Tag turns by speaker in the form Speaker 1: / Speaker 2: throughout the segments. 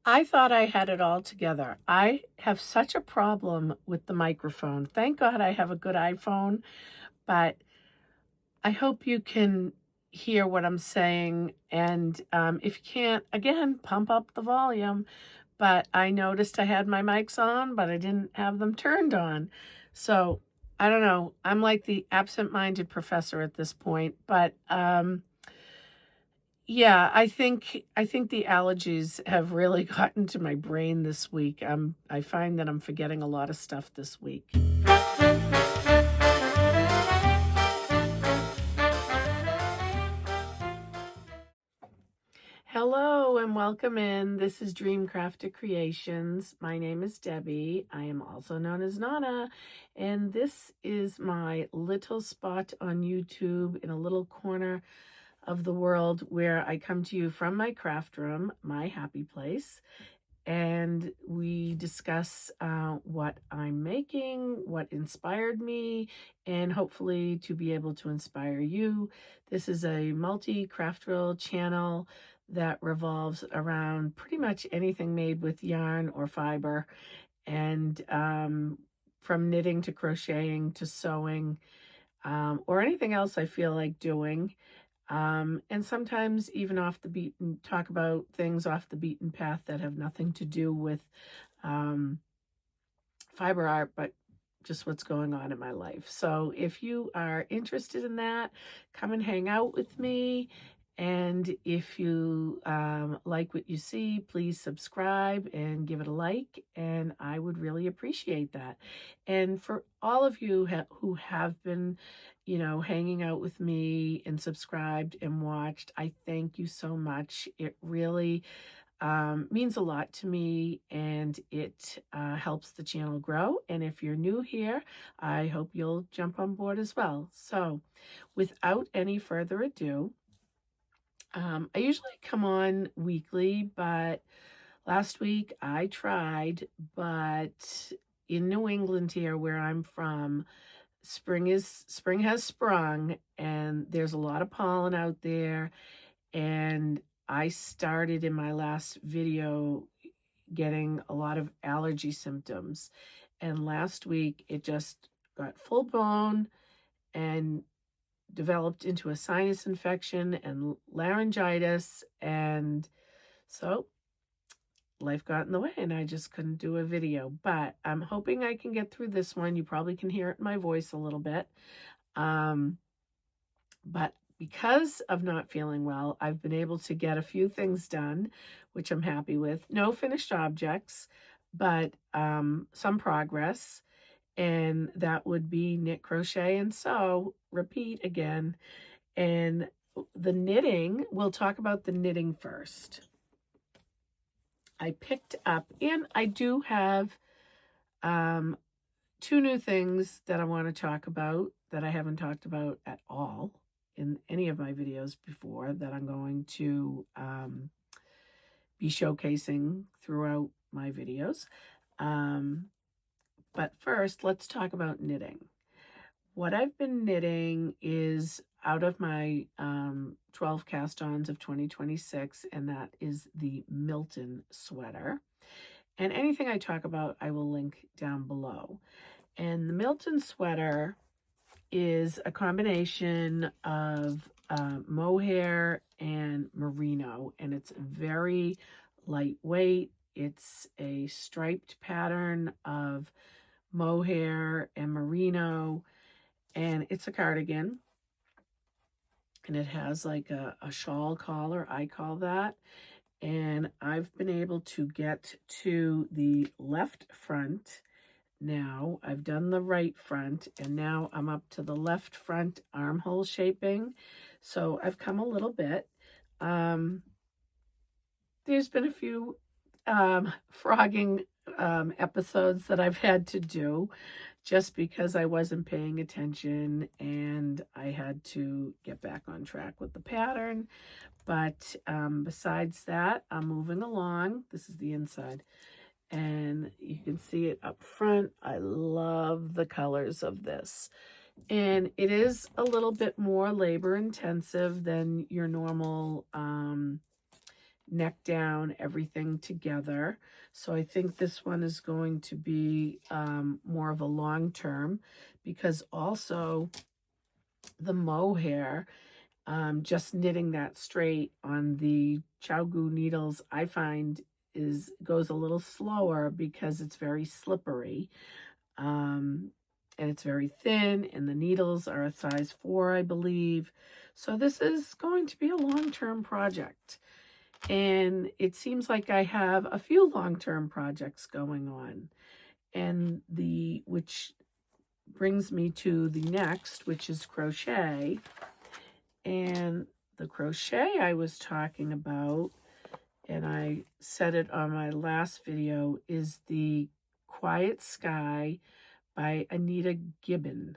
Speaker 1: I thought I had it all together. I have such a problem with the microphone. Thank God I have a good iPhone, but I hope you can hear what I'm saying. And if you can't, again, pump up the volume. But I noticed I had my mics on, but I didn't have them turned on. So I don't know. I'm like the absent-minded professor at this point, but yeah, I think the allergies have really gotten to my brain this week. I find that I'm forgetting a lot of stuff this week. Hello and welcome in. This is Dreamcrafted Creations. My name is Debbie. I am also known as Nana, and this is my little spot on YouTube in a little corner of the world where I come to you from my craft room, my happy place, and we discuss what I'm making, what inspired me, and hopefully to be able to inspire you. This is a multi-craft reel channel that revolves around pretty much anything made with yarn or fiber, and from knitting to crocheting to sewing, or anything else I feel like doing. And sometimes even off the beaten, talk about things off the beaten path that have nothing to do with um, fiber art, but just what's going on in my life. So if you are interested in that, come and hang out with me. And if you like what you see, please subscribe and give it a like. And I would really appreciate that. And for all of you who have been, hanging out with me and subscribed and watched, I thank you so much. It really means a lot to me, and it helps the channel grow. And if you're new here, I hope you'll jump on board as well. So without any further ado, I usually come on weekly, but last week I tried, but in New England here where I'm from, spring has sprung and there's a lot of pollen out there, and I started in my last video getting a lot of allergy symptoms, and last week it just got full blown and developed into a sinus infection and laryngitis, and so life got in the way and I just couldn't do a video. But I'm hoping I can get through this one. You probably can hear it in my voice a little bit. But because of not feeling well, I've been able to get a few things done, which I'm happy with. No finished objects, but some progress. And that would be knit, crochet, and sew. Repeat again. And the knitting, we'll talk about the knitting first. I picked up, and I do have two new things that I want to talk about that I haven't talked about at all in any of my videos before, that I'm going to be showcasing throughout my videos. But first, let's talk about knitting. What I've been knitting is out of my 12 cast-ons of 2026, and that is the Milton sweater. And anything I talk about, I will link down below. And the Milton sweater is a combination of mohair and merino, and it's very lightweight. It's a striped pattern of mohair and merino, and it's a cardigan, and it has like a shawl collar, I call that. And I've been able to get to the left front now. I've done the right front, and now I'm up to the left front armhole shaping. So I've come a little bit. There's been a few frogging episodes that I've had to do just because I wasn't paying attention, and I had to get back on track with the pattern. But besides that, I'm moving along. This is the inside, and you can see it up front. I love the colors of this, and it is a little bit more labor intensive than your normal neck down, everything together. So I think this one is going to be more of a long term, because also the mohair, just knitting that straight on the Chow-Gu needles, I find goes a little slower because it's very slippery. And it's very thin, and the needles are a size 4, I believe. So this is going to be a long-term project. And it seems like I have a few long-term projects going on. And which brings me to the next, which is crochet. And the crochet I was talking about, and I said it on my last video, is the Quiet Sky by Anita Gibney.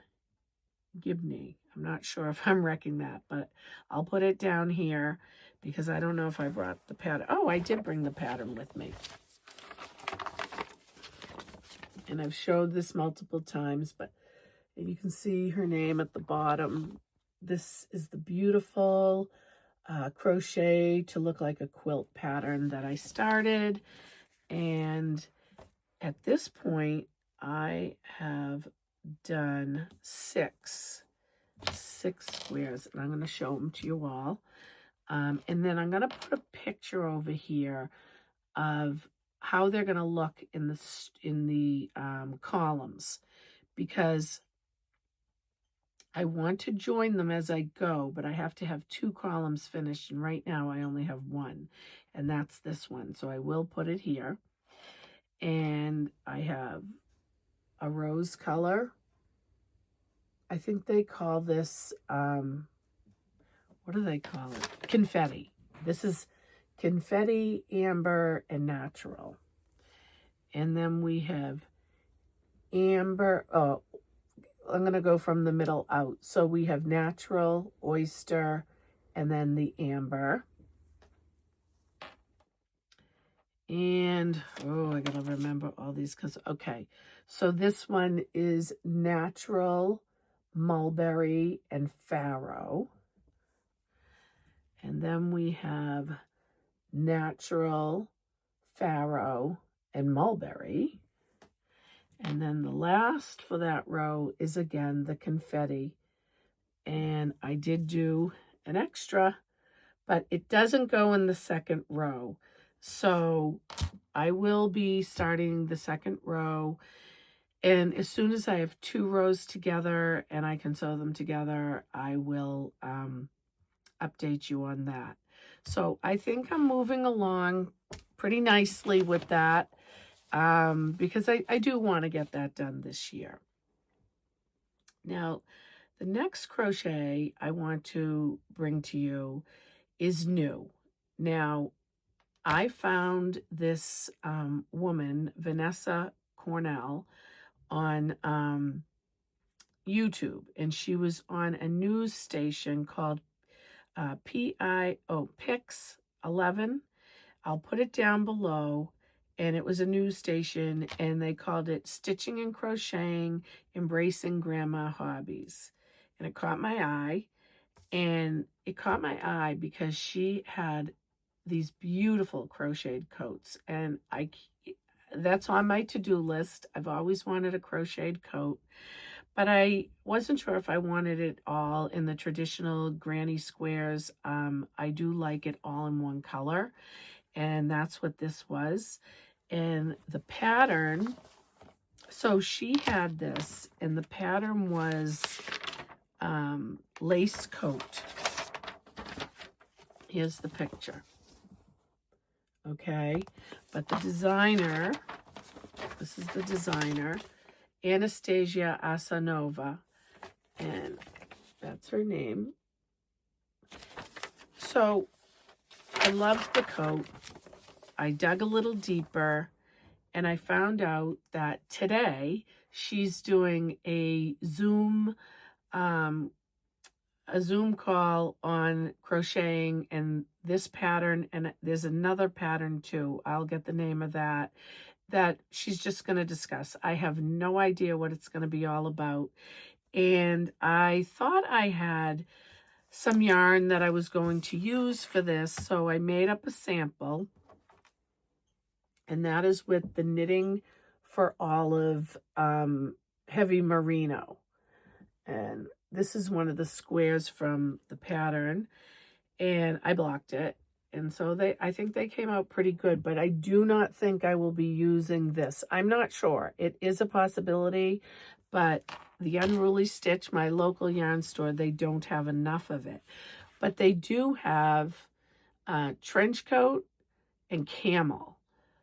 Speaker 1: I'm not sure if I'm wrecking that, but I'll put it down here because I don't know if I brought the pattern. Oh, I did bring the pattern with me. And I've showed this multiple times, but you can see her name at the bottom. This is the beautiful crochet to look like a quilt pattern that I started. And at this point, I have done six squares, and I'm going to show them to you all. And then I'm going to put a picture over here of how they're going to look in the columns, because I want to join them as I go, but I have to have 2 columns finished, and right now I only have 1, and that's this one. So I will put it here. And I have a rose color. I think they call this, what do they call it? Confetti. This is confetti, amber, and natural. And then we have amber. Oh, I'm going to go from the middle out. So we have natural, oyster, and then the amber. And, oh, I got to remember all these because, okay. So this one is natural, mulberry, and farrow. And then we have natural, farrow, and mulberry. And then the last for that row is, again, the confetti. And I did do an extra, but it doesn't go in the second row. So I will be starting the second row. And as soon as I have 2 rows together and I can sew them together, I will update you on that. So I think I'm moving along pretty nicely with that, because I do want to get that done this year. Now, the next crochet I want to bring to you is new. Now, I found this woman, Vanessa Cornell, on YouTube, and she was on a news station called Pix 11. I'll put it down below. And it was a news station, and they called it Stitching and Crocheting, Embracing Grandma Hobbies. And it caught my eye. And it caught my eye because she had these beautiful crocheted coats. And that's on my to-do list. I've always wanted a crocheted coat. But I wasn't sure if I wanted it all in the traditional granny squares. I do like it all in one color. And that's what this was. And the pattern, so she had this, and the pattern was lace coat. Here's the picture. Okay, but the designer, this is the designer, Anastasia Asanova, and that's her name. So I loved the coat. I dug a little deeper, and I found out that today she's doing a Zoom call on crocheting and this pattern, and there's another pattern too. I'll get the name of that she's just going to discuss. I have no idea what it's going to be all about. And I thought I had some yarn that I was going to use for this, so I made up a sample, and that is with the Knitting for Olive Heavy Merino. And this is one of the squares from the pattern, and I blocked it. And so I think they came out pretty good, but I do not think I will be using this. I'm not sure. It is a possibility, but the Unruly Stitch, my local yarn store, they don't have enough of it. But they do have trench coat and camel.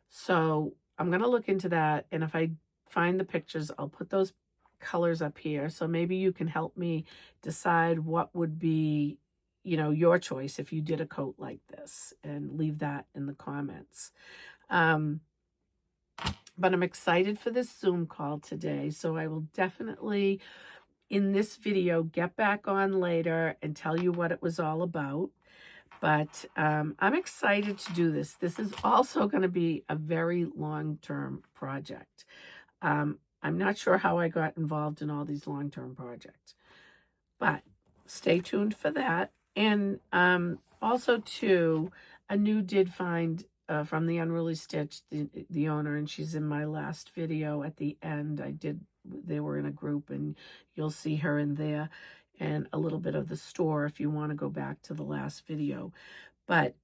Speaker 1: So I'm going to look into that. And if I find the pictures, I'll put those colors up here. So maybe you can help me decide what would be, you know, your choice if you did a coat like this, and leave that in the comments. But I'm excited for this Zoom call today. So I will definitely, in this video, get back on later and tell you what it was all about. But I'm excited to do this. This is also going to be a very long-term project. I'm not sure how I got involved in all these long-term projects, but stay tuned for that. And also, too, Anu did find from the Unruly Stitch, the owner, and she's in my last video at the end. They were in a group, and you'll see her in there, and a little bit of the store if you want to go back to the last video. But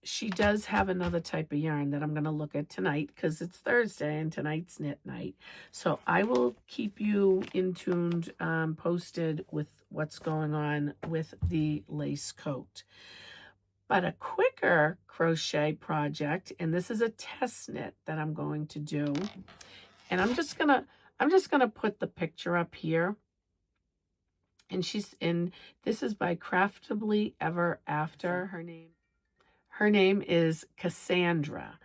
Speaker 1: she does have another type of yarn that I'm going to look at tonight, because it's Thursday and tonight's knit night. So I will keep you in tuned, posted with what's going on with the lace coat. But a quicker crochet project, and this is a test knit that I'm going to do. And I'm just gonna put the picture up here. And this is by Craftably Ever After. Her name is Cassandra.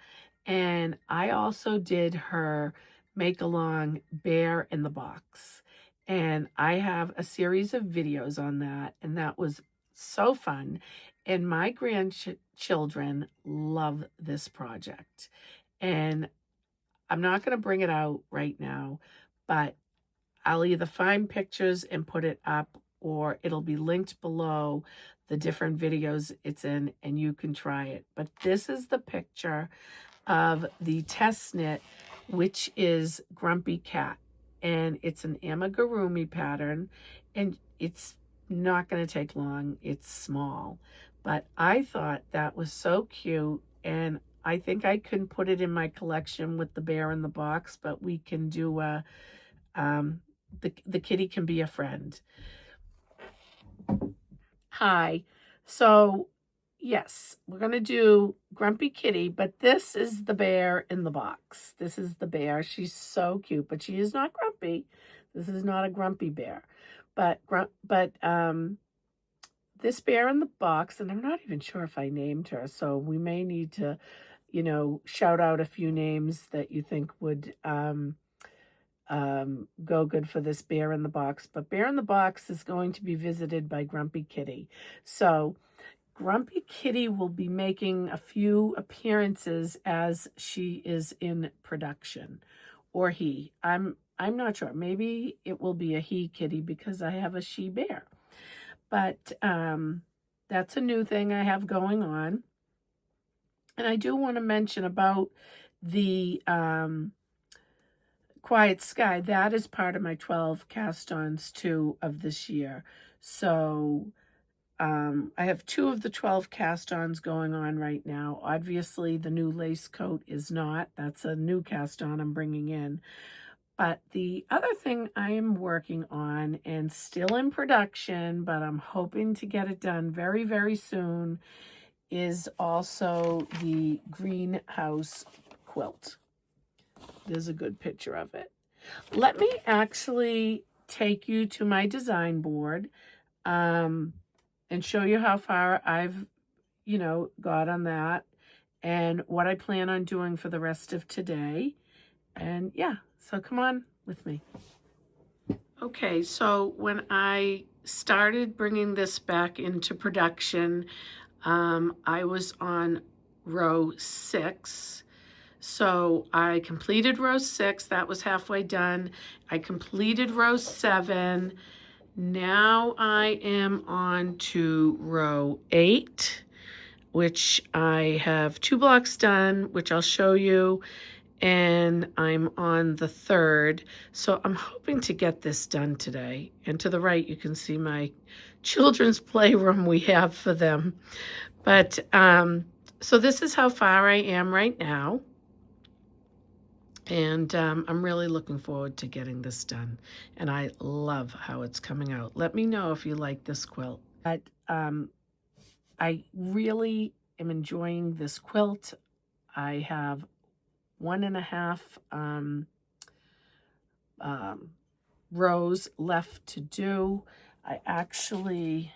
Speaker 1: And I also did her make along Bear in the Box. And I have a series of videos on that, and that was so fun. And my grandchildren love this project. And I'm not going to bring it out right now, but I'll either find pictures and put it up, or it'll be linked below the different videos it's in, and you can try it. But this is the picture of the test knit, which is Grumpy Cat. And it's an amigurumi pattern, and it's not going to take long. It's small. But I thought that was so cute, and I think I can put it in my collection with the Bear in the Box, but we can do a, the kitty can be a friend. Hi. So, yes, we're going to do Grumpy Kitty, but this is the Bear in the Box. This is the bear. She's so cute, but she is not grumpy. This is not a grumpy bear. But this Bear in the Box, and I'm not even sure if I named her, so we may need to, you know, shout out a few names that you think would go good for this Bear in the Box. But Bear in the Box is going to be visited by Grumpy Kitty. So Grumpy Kitty will be making a few appearances as she is in production, or he. I'm not sure. Maybe it will be a he kitty because I have a she bear. But that's a new thing I have going on. And I do want to mention about the Quiet Sky. That is part of my 12 cast-ons too of this year. So I have 2 of the 12 cast-ons going on right now. Obviously, the new lace coat is not. That's a new cast-on I'm bringing in. But the other thing I am working on, and still in production, but I'm hoping to get it done very, very soon, is also the greenhouse quilt. There's a good picture of it. Let me actually take you to my design board and show you how far I've, you know, got on that, and what I plan on doing for the rest of today. And yeah, so come on with me. Okay, so when I started bringing this back into production, I was on row 6. So I completed row 6, that was halfway done. I completed row 7, Now I am on to row 8, which I have 2 blocks done, which I'll show you, and I'm on the 3rd. So I'm hoping to get this done today. And to the right, you can see my children's playroom we have for them. But so this is how far I am right now. And I'm really looking forward to getting this done. And I love how it's coming out. Let me know if you like this quilt. But I really am enjoying this quilt. I have 1.5 rows left to do. I actually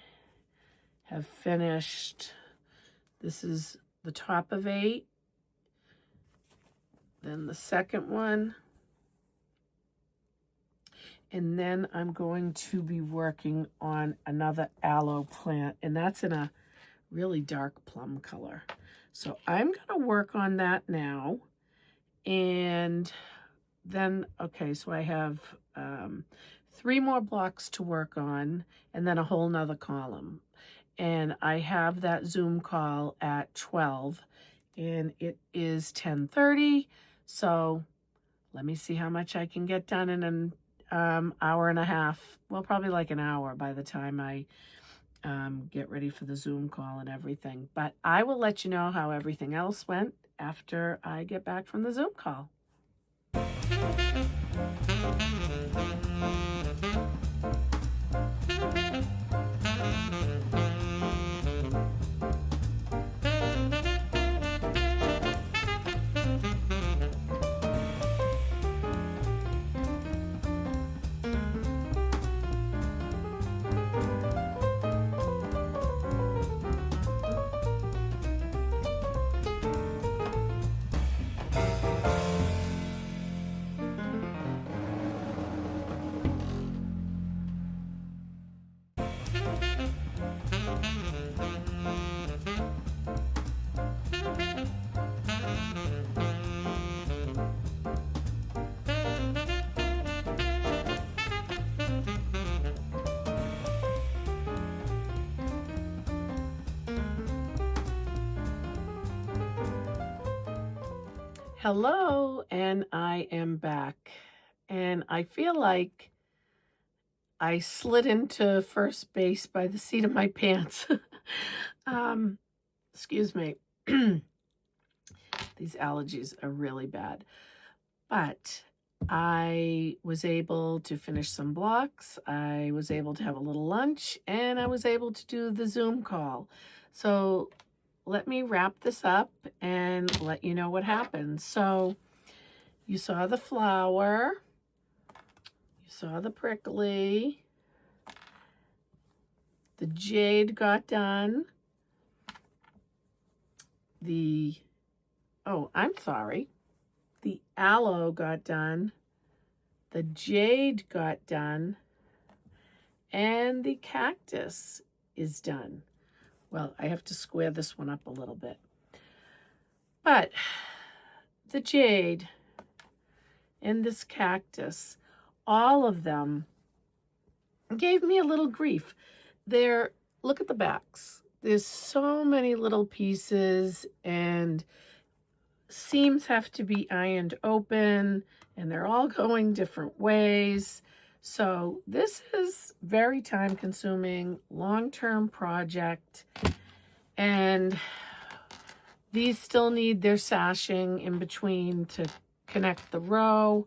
Speaker 1: have finished, this is the top of 8, then the second one, and then I'm going to be working on another aloe plant, and that's in a really dark plum color. So I'm going to work on that now. And then, okay, so I have 3 more blocks to work on, and then a whole nother column. And I have that Zoom call at 12, and it is 10:30. So let me see how much I can get done in an hour and a half. Well, probably like an hour by the time I get ready for the Zoom call and everything. But I will let you know how everything else went after I get back from the Zoom call. Hello, and I am back. And I feel like I slid into first base by the seat of my pants. Excuse me. These allergies are really bad. But I was able to finish some blocks. I was able to have a little lunch, and I was able to do the Zoom call. So let me wrap this up and let you know what happened. So you saw the flower, you saw the prickly, the jade got done, the aloe got done, the jade got done, and the cactus is done. Well, I have to square this one up a little bit. But the jade and this cactus, all of them gave me a little grief. Look at the backs. There's so many little pieces, and seams have to be ironed open, and they're all going different ways. So this is very time-consuming, long-term project, and these still need their sashing in between to connect the row,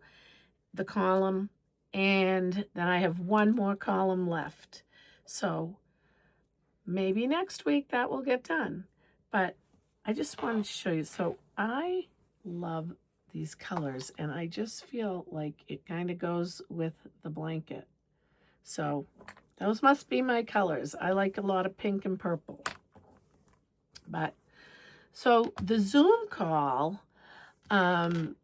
Speaker 1: the column, and then I have one more column left. So maybe next week that will get done. But I just wanted to show you. So I love these colors, and I just feel like it kind of goes with the blanket. So those must be my colors. I like a lot of pink and purple. But so the Zoom call, and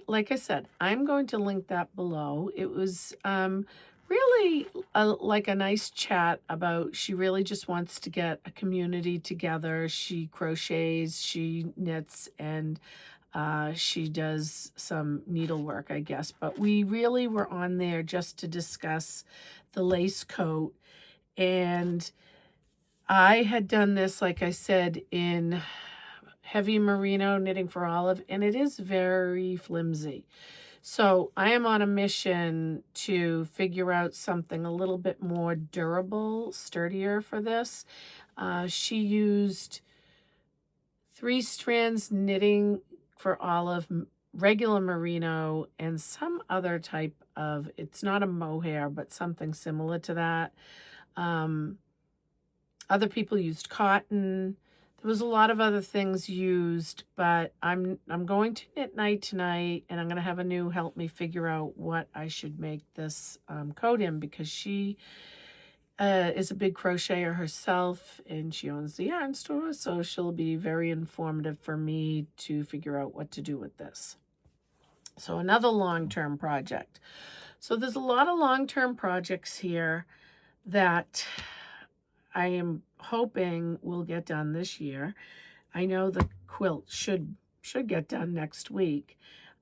Speaker 1: like I said, I'm going to link that below. It was really like a nice chat about, she really just wants to get a community together. She crochets, she knits, and She does some needlework, I guess, but we really were on there just to discuss the lace coat. And I had done this, like I said, in heavy merino knitting for Olive, and it is very flimsy. So I am on a mission to figure out something a little bit more durable, sturdier for this. She used 3 strands knitting for Olive, regular merino, and some other type of, it's not a mohair, but something similar to that. Other people used cotton. There was a lot of other things used, but I'm going to knit night tonight, and I'm going to have Anu help me figure out what I should make this coat in, because she is a big crocheter herself, and she owns the yarn store, so she'll be very informative for me to figure out what to do with this. So another long-term project. So there's a lot of long-term projects here that I am hoping will get done this year. I know the quilt should get done next week.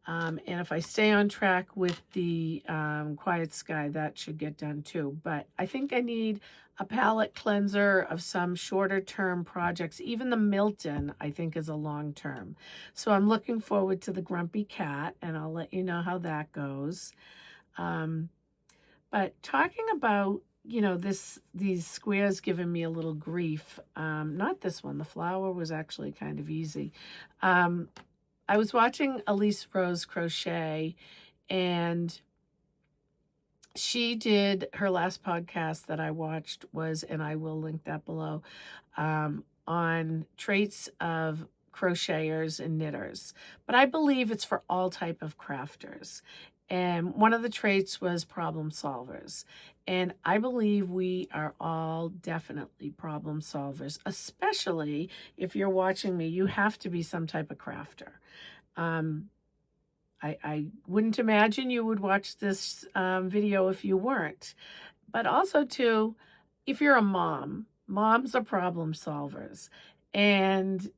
Speaker 1: And if I stay on track with the Quiet Sky, that should get done too. But I think I need a palette cleanser of some shorter term projects. Even the Milton, I think, is a long term. So I'm looking forward to the Grumpy Cat, and I'll let you know how that goes. But talking about, you know, these squares giving me a little grief. Not this one. The flower was actually kind of easy. I was watching Elise Rose Crochet, and she did, her last podcast that I watched was, and I will link that below, on traits of crocheters and knitters. But I believe it's for all type of crafters. And one of the traits was problem solvers. And I believe we are all definitely problem solvers, especially if you're watching me, you have to be some type of crafter. I wouldn't imagine you would watch this video if you weren't. But also, too, if you're a mom, moms are problem solvers. And,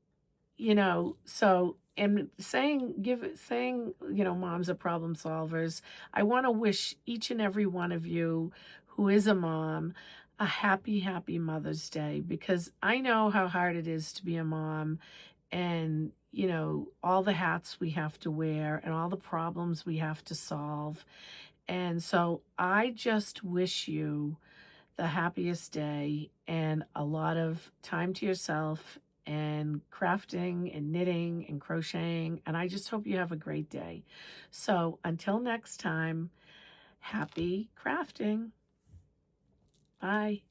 Speaker 1: you know, so, and saying, you know, moms are problem solvers, I want to wish each and every one of you who is a mom a happy, happy Mother's Day, because I know how hard it is to be a mom, and, you know, all the hats we have to wear and all the problems we have to solve. And so I just wish you the happiest day and a lot of time to yourself and crafting and knitting and crocheting. And I just hope you have a great day. So until next time, happy crafting. Bye.